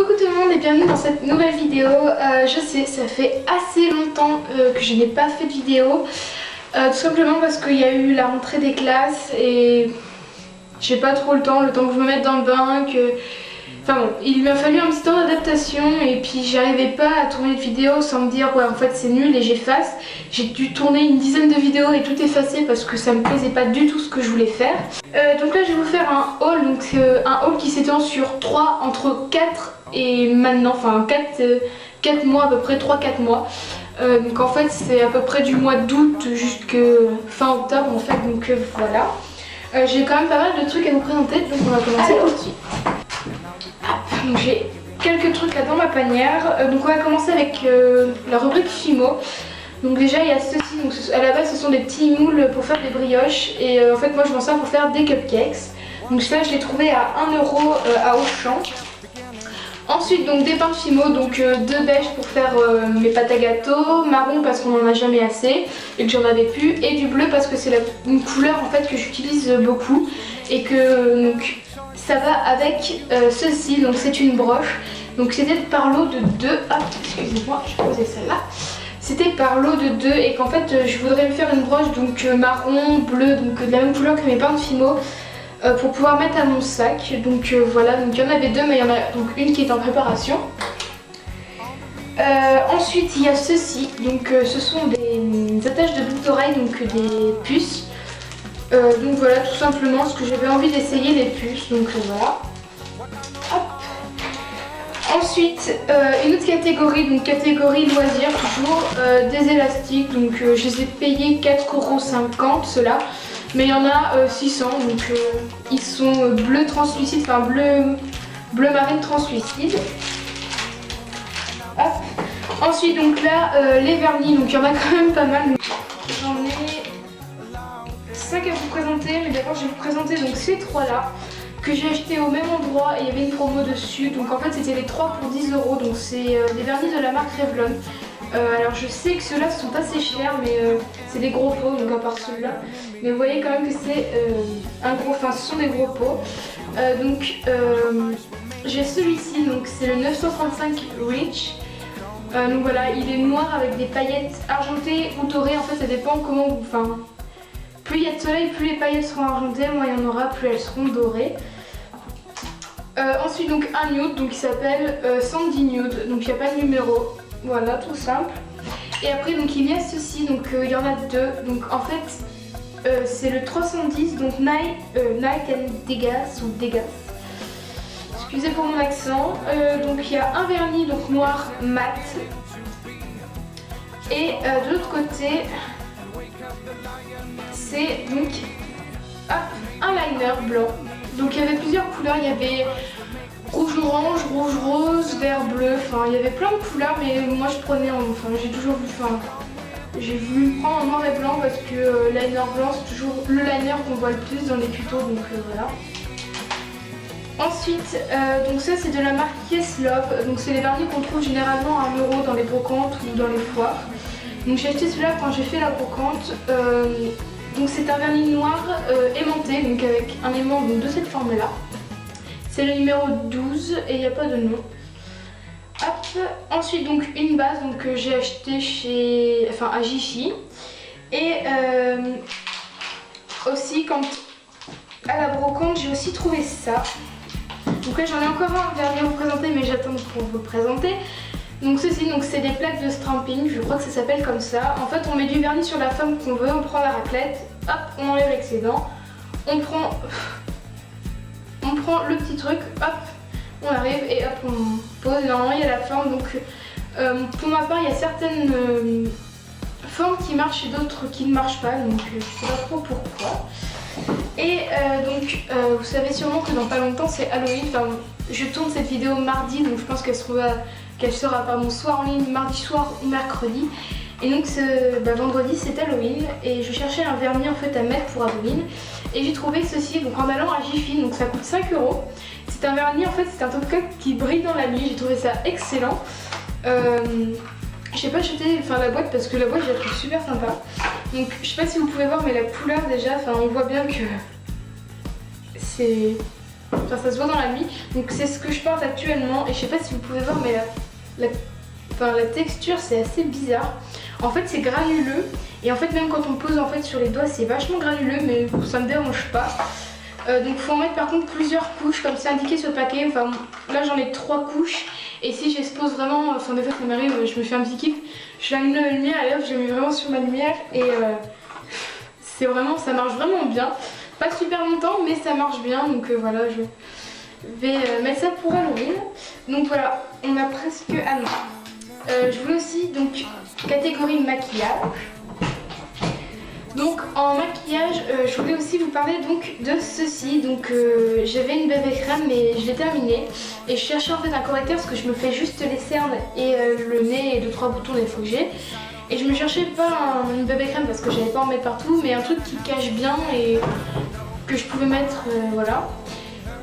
Coucou tout le monde et bienvenue dans cette nouvelle vidéo. Je sais, ça fait assez longtemps que je n'ai pas fait de vidéo. Tout simplement parce qu'il y a eu la rentrée des classes et j'ai pas trop le temps que je me mette dans le bain. Enfin bon, il m'a fallu un petit temps d'adaptation et puis j'arrivais pas à tourner de vidéo sans me dire ouais en fait c'est nul et j'efface. J'ai dû tourner une dizaine de vidéos et tout effacer parce que ça me plaisait pas du tout ce que je voulais faire. Donc là je vais vous faire un haul, donc un haul qui s'étend sur entre 4 et maintenant, enfin 4 mois à peu près, 3-4 mois. Donc en fait c'est à peu près du mois d'août jusqu'à fin octobre en fait, donc voilà. J'ai quand même pas mal de trucs à vous présenter, donc on va commencer tout de suite. Donc j'ai quelques trucs là dans ma panière. Donc on va commencer avec la rubrique Fimo. Donc déjà il y a ceci, donc à la base ce sont des petits moules pour faire des brioches et en fait moi je m'en sers pour faire des cupcakes. Donc ça je l'ai trouvé à 1 € à Auchan. Ensuite donc des pains Fimo, donc deux beiges pour faire mes pâtes à gâteau, marron parce qu'on n'en a jamais assez et que j'en avais plus, et du bleu parce que c'est une couleur en fait que j'utilise beaucoup et que donc ça va avec ceci, donc c'est une broche. Donc c'était par lot de 2, hop excusez-moi je vais poser celle-là. C'était par lot de 2 et qu'en fait je voudrais me faire une broche donc marron, bleu, donc de la même couleur que mes pains de Fimo. Pour pouvoir mettre à mon sac, donc voilà, donc il y en avait 2 mais il y en a donc une qui est en préparation. Ensuite il y a ceci, donc ce sont des attaches de boucles d'oreilles, donc des puces. Donc voilà tout simplement ce que j'avais envie d'essayer, les puces, donc voilà. Hop. Ensuite une autre catégorie, donc catégorie loisirs toujours, des élastiques, donc je les ai payés 4,50 € ceux-là. Mais il y en a 600, donc ils sont bleu translucide, enfin bleu marine translucide. Hop. Ensuite donc là les vernis, donc il y en a quand même pas mal. J'en ai 5 à vous présenter, mais d'abord je vais vous présenter donc ces 3 là que j'ai acheté au même endroit et il y avait une promo dessus. Donc en fait c'était les 3 pour 10 €, donc c'est des vernis de la marque Revlon. Alors je sais que ceux-là sont assez chers, mais c'est des gros pots, donc à part ceux-là. Mais vous voyez quand même que c'est ce sont des gros pots. J'ai celui-ci, donc c'est le 935 Rich. Donc voilà, il est noir avec des paillettes argentées ou dorées. En fait ça dépend comment vous... Enfin, plus il y a de soleil, plus les paillettes seront argentées, moins il y en aura, plus elles seront dorées. Ensuite donc un nude, donc il s'appelle Sandy Nude, donc il n'y a pas de numéro. Voilà, tout simple. Et après donc il y a ceci, donc il y en a 2. Donc en fait c'est le 310, donc Night and Degas ou Degas. Excusez pour mon accent. Donc il y a un vernis donc noir mat. Et de l'autre côté c'est donc un liner blanc. Donc il y avait plusieurs couleurs, il y avait rouge orange, rouge rose, vert bleu, enfin il y avait plein de couleurs, mais moi je prenais j'ai voulu le prendre en noir et blanc parce que liner blanc c'est toujours le liner qu'on voit le plus dans les tutos, donc voilà. Ensuite donc ça c'est de la marque Yes Love, donc c'est les vernis qu'on trouve généralement à 1 € dans les brocantes ou dans les foires. Donc j'ai acheté celui-là quand j'ai fait la brocante. Donc c'est un vernis noir aimanté, donc avec un aimant donc, de cette forme là. C'est le numéro 12 et il n'y a pas de nom. Hop. Ensuite donc une base que j'ai acheté à Jiffy. Et aussi à la brocante j'ai aussi trouvé ça. Donc là j'en ai encore un vernis à vous présenter, mais j'attends pour vous le présenter. Donc ceci, donc c'est des plaques de stramping, je crois que ça s'appelle comme ça. En fait on met du vernis sur la forme qu'on veut, on prend la raclette, hop, on enlève l'excédent, on prend le petit truc, hop, on arrive et hop on pose. Normalement il y a la forme, donc pour ma part il y a certaines formes qui marchent et d'autres qui ne marchent pas, donc je sais pas trop pourquoi. Et vous savez sûrement que dans pas longtemps c'est Halloween, enfin je tourne cette vidéo mardi, donc je pense qu'elle sera soit en ligne mardi soir ou mercredi. Et donc vendredi c'est Halloween et je cherchais un vernis en fait à mettre pour Halloween. Et j'ai trouvé ceci donc en allant à Jiffy, donc ça coûte 5 €. C'est un vernis en fait, c'est un truc qui brille dans la nuit, j'ai trouvé ça excellent. J'ai pas acheté la boîte parce que la boîte je la trouve super sympa. Donc je sais pas si vous pouvez voir mais la couleur déjà, on voit bien que c'est enfin ça se voit dans la nuit. Donc c'est ce que je porte actuellement et je sais pas si vous pouvez voir mais la texture c'est assez bizarre. En fait c'est granuleux et en fait même quand on pose en fait sur les doigts c'est vachement granuleux mais ça me dérange pas. Donc faut en mettre par contre plusieurs couches comme c'est indiqué sur le paquet. Enfin là j'en ai 3 couches et si j'expose vraiment, enfin des fois ça m'arrive, je me fais un petit kiff, je l'allume la lumière et hop je l'ai mis vraiment sur ma lumière et c'est vraiment, ça marche vraiment bien. Pas super longtemps mais ça marche bien donc voilà je vais mettre ça pour Halloween. Donc voilà on a presque... Ah non, je voulais aussi donc catégorie maquillage. Donc en maquillage, je voulais aussi vous parler donc de ceci. Donc j'avais une bébé crème mais je l'ai terminée et je cherchais en fait un correcteur parce que je me fais juste les cernes et le nez et 2-3 boutons des fois que j'ai. Et je me cherchais pas une bébé crème parce que j'allais pas en mettre partout mais un truc qui cache bien et que je pouvais mettre voilà.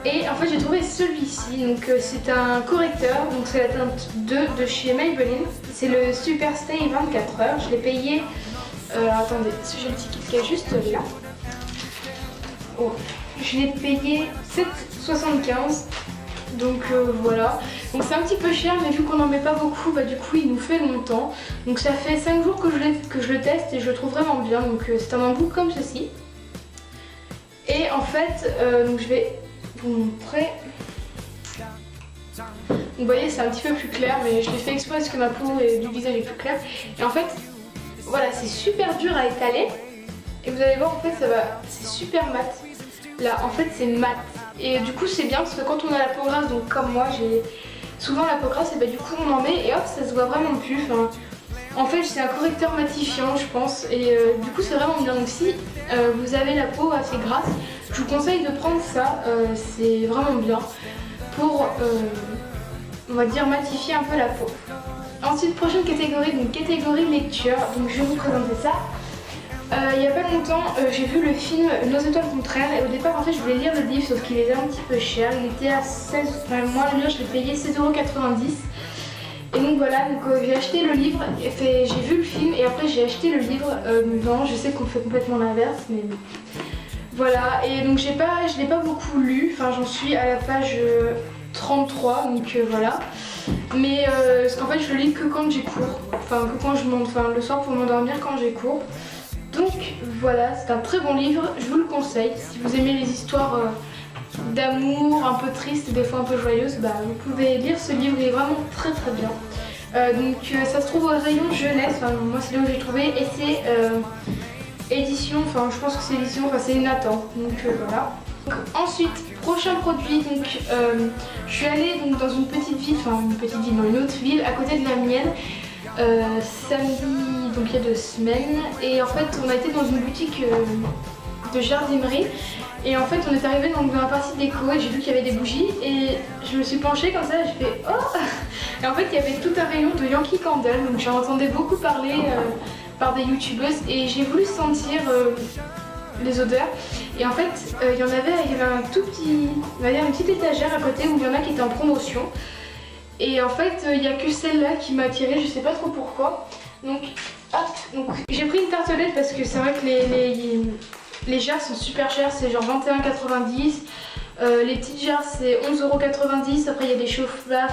Et en fait j'ai trouvé celui-ci, donc c'est un correcteur, donc c'est la teinte 2 de chez Maybelline. C'est le Super Stay 24 heures, je l'ai payé... attendez, j'ai le ticket qui est juste là. Oh, je l'ai payé 7,75. Donc voilà. Donc c'est un petit peu cher mais vu qu'on n'en met pas beaucoup, bah du coup il nous fait longtemps. Donc ça fait 5 jours que je le teste et je le trouve vraiment bien. Donc c'est un embout comme ceci. Et en fait, donc je vais vous montrer. Donc, vous voyez c'est un petit peu plus clair mais je l'ai fait exprès parce que ma peau du visage est plus claire. Et en fait... Voilà, c'est super dur à étaler et vous allez voir en fait ça va, c'est super mat. Là en fait c'est mat et du coup c'est bien parce que quand on a la peau grasse, donc comme moi j'ai souvent la peau grasse et bah du coup on en met et hop ça se voit vraiment plus. Enfin, en fait c'est un correcteur matifiant je pense et du coup c'est vraiment bien. Donc si vous avez la peau assez grasse, je vous conseille de prendre ça, c'est vraiment bien pour on va dire matifier un peu la peau. Ensuite, prochaine catégorie, donc catégorie lecture, donc je vais vous présenter ça. Il n'y a pas longtemps, j'ai vu le film Nos étoiles contraires et au départ en fait je voulais lire le livre sauf qu'il était un petit peu cher, il était à 16, enfin moi le mien je l'ai payé 16,90 €. Et donc voilà, donc j'ai acheté le livre, j'ai vu le film et après j'ai acheté le livre. Non, je sais qu'on fait complètement l'inverse mais voilà. Et donc je l'ai pas beaucoup lu, enfin j'en suis à la page 33 donc voilà. Mais parce qu'en fait je le lis que quand j'ai cours, enfin que quand je monte, enfin le soir pour m'endormir quand j'ai cours. Donc voilà, c'est un très bon livre, je vous le conseille. Si vous aimez les histoires d'amour, un peu tristes, des fois un peu joyeuses, bah vous pouvez lire ce livre, il est vraiment très très bien. Donc ça se trouve au rayon jeunesse, enfin, moi c'est là où j'ai trouvé et c'est édition, enfin je pense que c'est édition, enfin c'est Nathan, donc voilà. Donc, ensuite, prochain produit, donc je suis allée donc, dans une petite ville, dans une autre ville à côté de la mienne, samedi, donc il y a 2 semaines, et en fait on a été dans une boutique de jardinerie, et en fait on est arrivé dans la partie déco et j'ai vu qu'il y avait des bougies, et je me suis penchée comme ça, et j'ai fait oh. Et en fait il y avait tout un rayon de Yankee Candle, donc j'en entendais beaucoup parler par des youtubeuses, et j'ai voulu sentir les odeurs. Et en fait, il y avait un tout petit, on va dire une petite étagère à côté où il y en a qui étaient en promotion. Et en fait, il n'y a que celle-là qui m'a attirée, je sais pas trop pourquoi. Donc, hop, donc j'ai pris une tartelette parce que c'est vrai que les jarres sont super chères, c'est genre 21,90 €. Les petites jarres c'est 11,90 €, après il y a des chauffe-plats.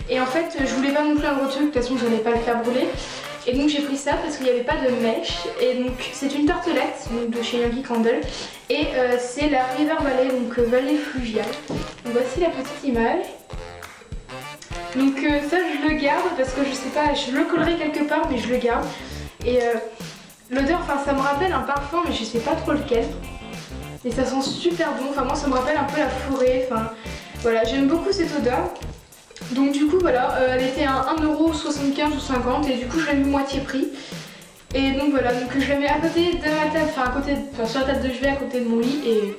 Et en fait, je voulais pas non plus un gros truc, de toute façon je n'allais pas le faire brûler. Et donc j'ai pris ça parce qu'il n'y avait pas de mèche. Et donc c'est une tartelette donc de chez Yankee Candle. Et c'est la River Valley, donc vallée fluviale. Donc voici la petite image. Donc ça je le garde parce que je sais pas, je le collerai quelque part mais je le garde. Et l'odeur, enfin ça me rappelle un parfum mais je sais pas trop lequel. Et ça sent super bon, enfin moi ça me rappelle un peu la forêt. Enfin voilà, j'aime beaucoup cette odeur. Donc du coup voilà, elle était à 1,75 € ou 50 € et du coup je l'ai mis moitié prix. Et donc voilà, donc je la mets à côté de ma table, enfin sur la table de chevet à côté de mon lit et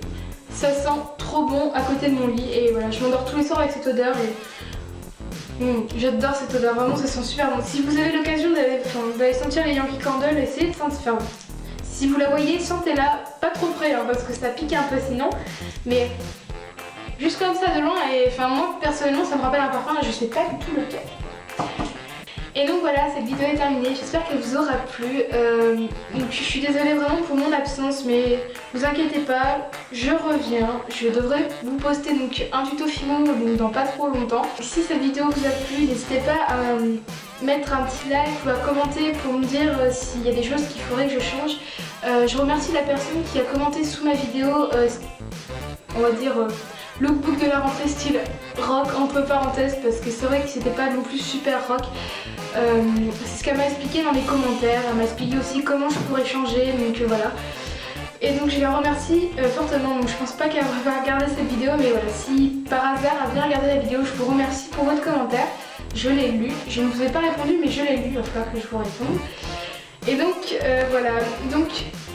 ça sent trop bon à côté de mon lit. Et voilà, je m'endors tous les soirs avec cette odeur et j'adore cette odeur, vraiment ça sent super bon. Si vous avez l'occasion d'aller sentir les Yankee Candle, essayez de sentir. Enfin, si vous la voyez, sentez-la, pas trop près hein, parce que ça pique un peu sinon, mais juste comme ça de loin. Et enfin moi personnellement ça me rappelle un parfum, je sais pas du tout lequel. Et donc voilà, cette vidéo est terminée, j'espère qu'elle vous aura plu. Donc je suis désolée vraiment pour mon absence, mais vous inquiétez pas, je reviens. Je devrais vous poster donc un tuto Fimo donc dans pas trop longtemps. Si cette vidéo vous a plu, n'hésitez pas à mettre un petit like ou à commenter pour me dire s'il y a des choses qu'il faudrait que je change. Je remercie la personne qui a commenté sous ma vidéo, on va dire lookbook de la rentrée style rock entre parenthèses, parce que c'est vrai que c'était pas non plus super rock. C'est ce qu'elle m'a expliqué dans les commentaires, elle m'a expliqué aussi comment je pourrais changer, donc voilà. Et donc je la remercie fortement, donc je pense pas qu'elle va regarder cette vidéo, mais voilà, si par hasard elle vient regarder la vidéo, je vous remercie pour votre commentaire. Je l'ai lu, je ne vous ai pas répondu, mais je l'ai lu, il va falloir que je vous réponde. Et donc voilà, donc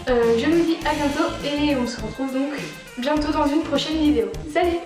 je vous dis à bientôt et on se retrouve donc bientôt dans une prochaine vidéo. Salut!